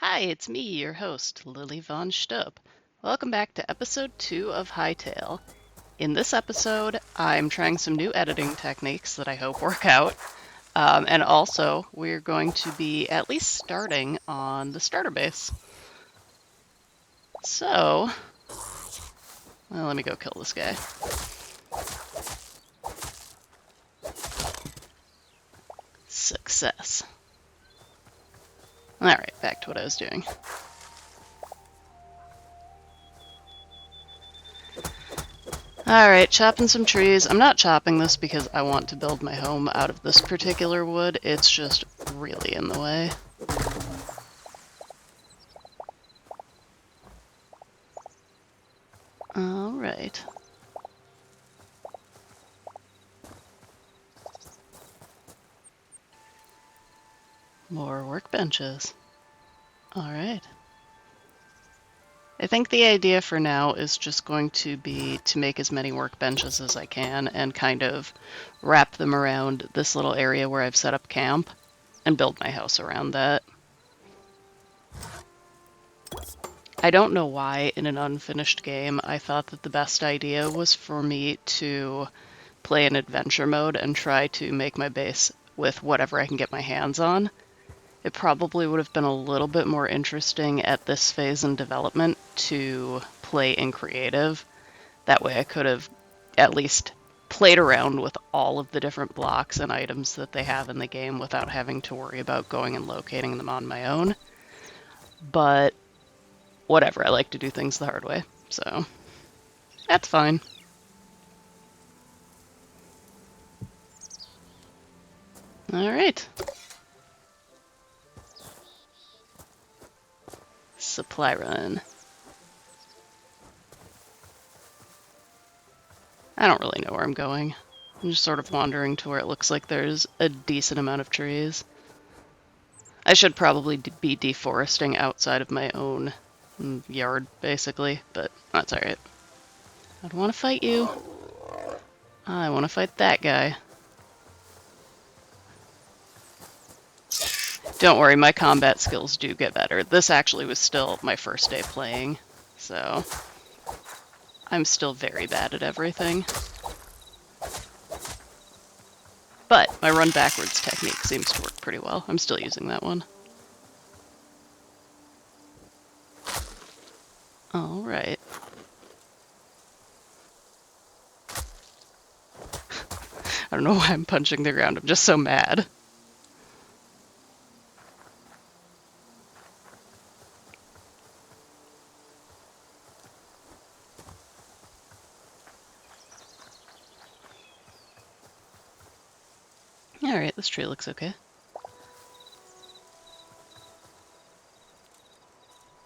Hi, it's me, your host, Lily Von Stupp. Welcome back to episode 2 of Hytale. In this episode, I'm trying some new editing techniques that I hope work out. And also, we're going to be at least starting on the starter base. So, well, let me go kill this guy. Success. Alright, back to what I was doing. Alright, chopping some trees. I'm not chopping this because I want to build my home out of this particular wood. It's just really in the way. Alright. More workbenches. Alright. I think the idea for now is just going to be to make as many workbenches as I can and kind of wrap them around this little area where I've set up camp and build my house around that. I don't know why in an unfinished game I thought that the best idea was for me to play in adventure mode and try to make my base with whatever I can get my hands on. It probably would have been a little bit more interesting at this phase in development to play in creative. That way I could have at least played around with all of the different blocks and items that they have in the game without having to worry about going and locating them on my own. But whatever, I like to do things the hard way, so that's fine. Alright. Supply run. I don't really know where I'm going. I'm just sort of wandering to where it looks like there's a decent amount of trees. I should probably be deforesting outside of my own yard, basically, but that's alright. I don't want to fight you. I want to fight that guy. Don't worry, my combat skills do get better. This actually was still my first day playing, so I'm still very bad at everything. But my run backwards technique seems to work pretty well. I'm still using that one. Alright. I don't know why I'm punching the ground, I'm just so mad. Alright, this tree looks okay.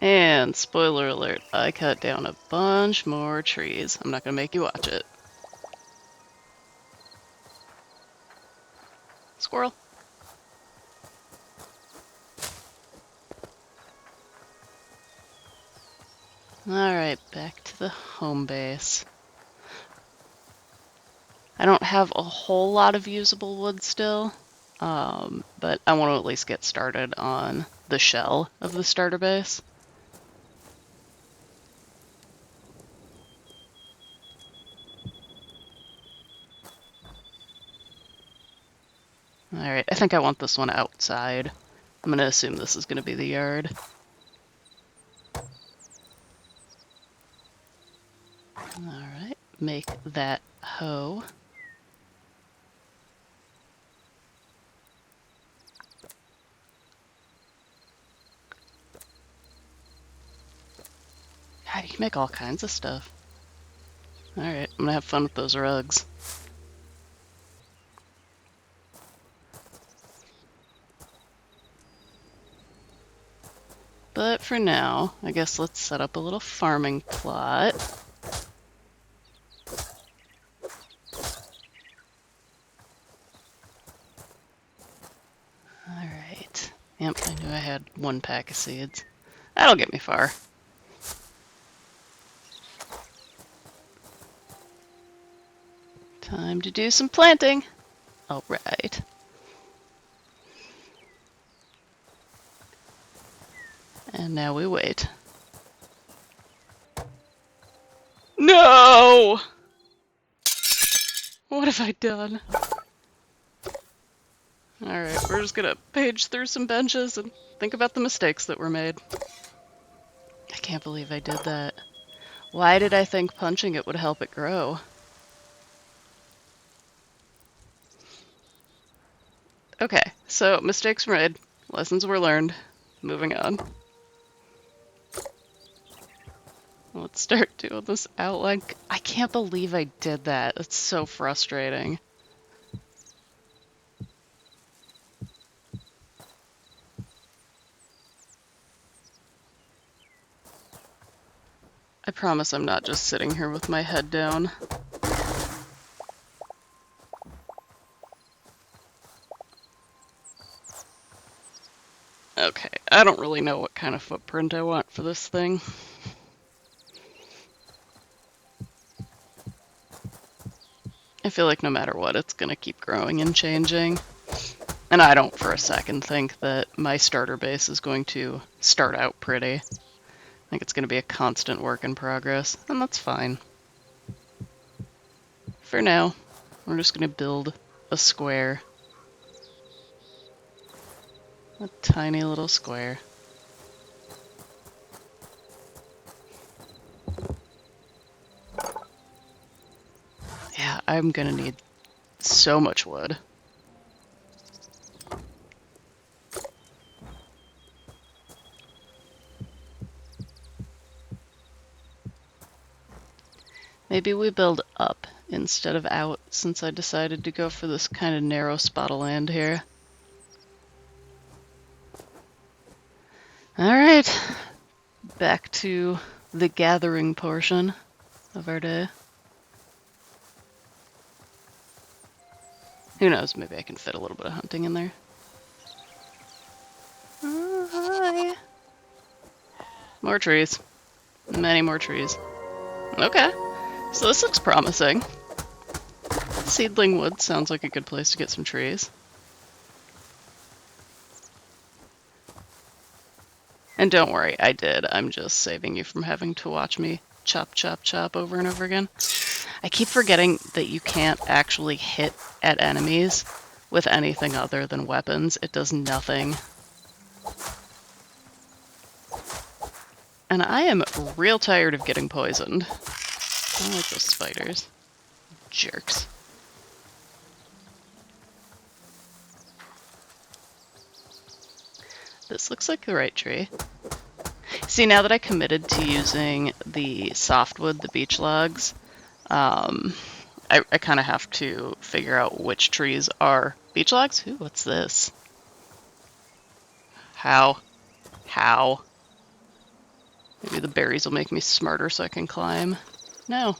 And spoiler alert, I cut down a bunch more trees. I'm not gonna make you watch it. Squirrel. Alright, back to the home base. I don't have a whole lot of usable wood still, but I want to at least get started on the shell of the starter base. Alright, I think I want this one outside. I'm going to assume this is going to be the yard. Alright, make that hoe. God, you can make all kinds of stuff. Alright, I'm going to have fun with those rugs. But for now, I guess let's set up a little farming plot. Alright. Yep, I knew I had one pack of seeds. That'll get me far. Time to do some planting. Alright. And now we wait. No! What have I done? Alright, we're just gonna page through some benches and think about the mistakes that were made. I can't believe I did that. Why did I think punching it would help it grow? Okay, so mistakes were made, lessons were learned, moving on. Let's start doing this outline. I can't believe I did that. It's so frustrating. I promise I'm not just sitting here with my head down. Okay, I don't really know what kind of footprint I want for this thing. I feel like no matter what, it's gonna keep growing and changing. And I don't for a second think that my starter base is going to start out pretty. I think it's gonna be a constant work in progress, and that's fine. For now, we're just gonna build a square. A tiny little square. Yeah, I'm gonna need so much wood. Maybe we build up instead of out, since I decided to go for this kind of narrow spot of land here. Alright, back to the gathering portion of our day. Who knows, maybe I can fit a little bit of hunting in there. Oh, hi. More trees. Many more trees. Okay, so this looks promising. Seedling wood sounds like a good place to get some trees. And don't worry, I did. I'm just saving you from having to watch me chop, chop, chop over and over again. I keep forgetting that you can't actually hit at enemies with anything other than weapons. It does nothing. And I am real tired of getting poisoned. I don't like those spiders. Jerks. This looks like the right tree. See, now that I committed to using the softwood, the beech logs, I kind of have to figure out which trees are beech logs. Ooh, what's this? How? How? Maybe the berries will make me smarter so I can climb. No.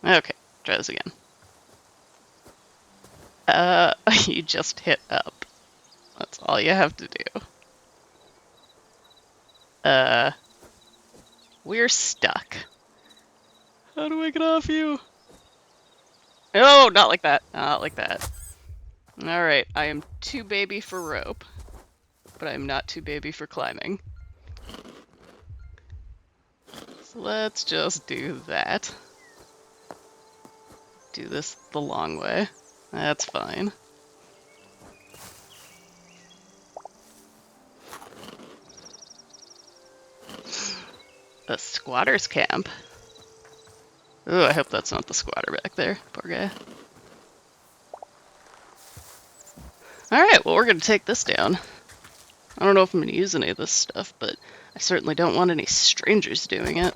Okay, try this again. You just hit up. That's all you have to do. We're stuck. How do I get off you? Oh, not like that. Not like that. Alright, I am too baby for rope, but I'm not too baby for climbing. So let's just do that. Do this the long way. That's fine. A squatter's camp. Ooh, I hope that's not the squatter back there. Poor guy. Alright, well, we're gonna take this down. I don't know if I'm gonna use any of this stuff, but I certainly don't want any strangers doing it.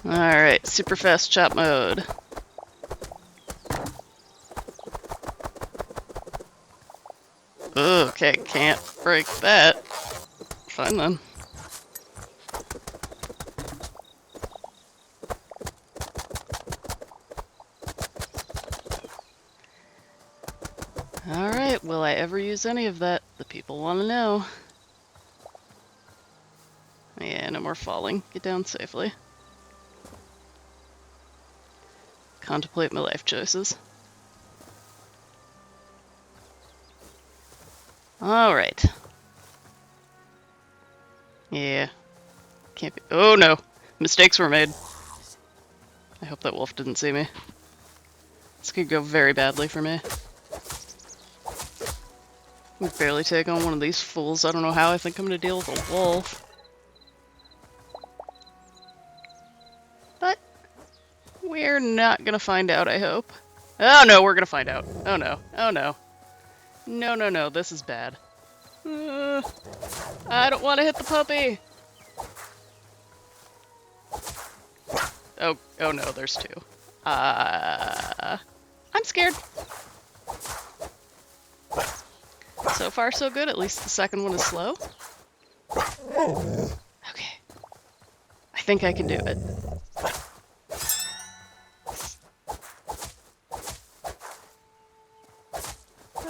Alright, super fast chop mode. Okay, can't break that. Fine then. Alright, will I ever use any of that? The people want to know. Yeah, no more falling. Get down safely. contemplate my life choices. Alright. Yeah. Can't be. Oh no! Mistakes were made. I hope that wolf didn't see me. This could go very badly for me. We barely take on one of these fools. I don't know how I think I'm gonna deal with a wolf. But we're not gonna find out, I hope. Oh no, we're gonna find out. Oh no. Oh no. No, no, no, this is bad. I don't want to hit the puppy! Oh, oh no, there's two. I'm scared. So far, so good. At least the second one is slow. Okay. I think I can do it.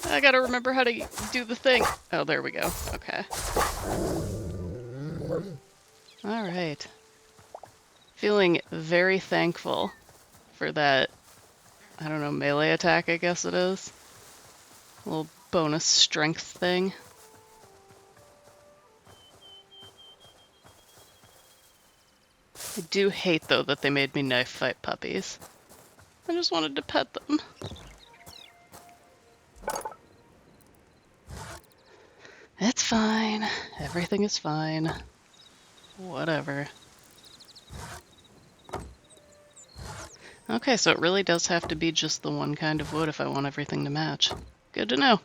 I gotta remember how to do the thing. Oh, there we go. Okay. Alright. Feeling very thankful for that, I don't know, melee attack, I guess it is. A little bonus strength thing. I do hate, though, that they made me knife fight puppies. I just wanted to pet them. It's fine. Everything is fine. Whatever. Okay, so it really does have to be just the one kind of wood if I want everything to match. Good to know.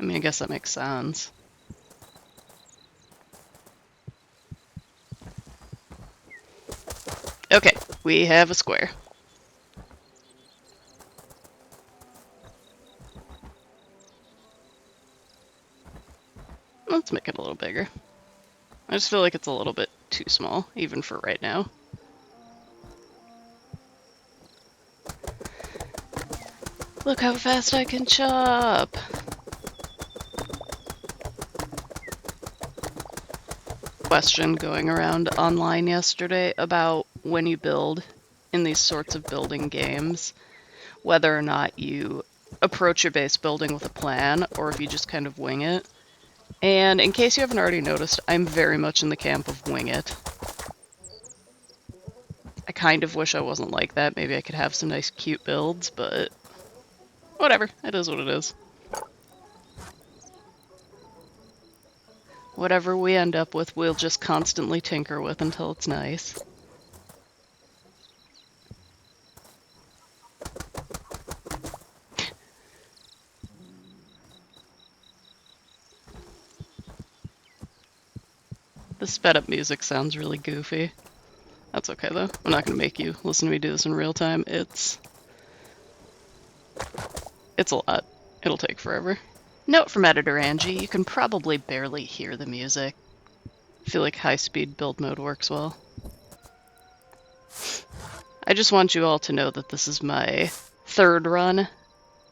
I mean, I guess that makes sense. Okay, we have a square. Let's make it a little bigger. I just feel like it's a little bit too small, even for right now. Look how fast I can chop! Question going around online yesterday about when you build in these sorts of building games, whether or not you approach your base building with a plan, or if you just kind of wing it. And in case you haven't already noticed, I'm very much in the camp of wing it. I kind of wish I wasn't like that. Maybe I could have some nice cute builds, but whatever. It is what it is. Whatever we end up with, we'll just constantly tinker with until it's nice. The sped up music sounds really goofy. That's okay though. I'm not gonna make you listen to me do this in real time. It's a lot. It'll take forever. Note from editor Angie, you can probably barely hear the music. I feel like high-speed build mode works well. I just want you all to know that this is my third run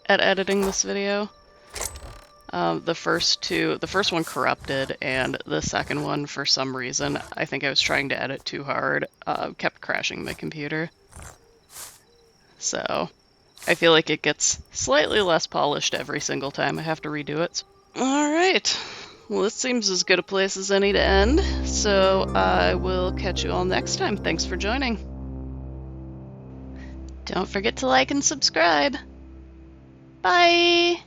at editing this video. The first one corrupted, and the second one, for some reason, I think I was trying to edit too hard, kept crashing my computer. So, I feel like it gets slightly less polished every single time I have to redo it. Alright, well this seems as good a place as any to end, so I will catch you all next time. Thanks for joining. Don't forget to like and subscribe. Bye!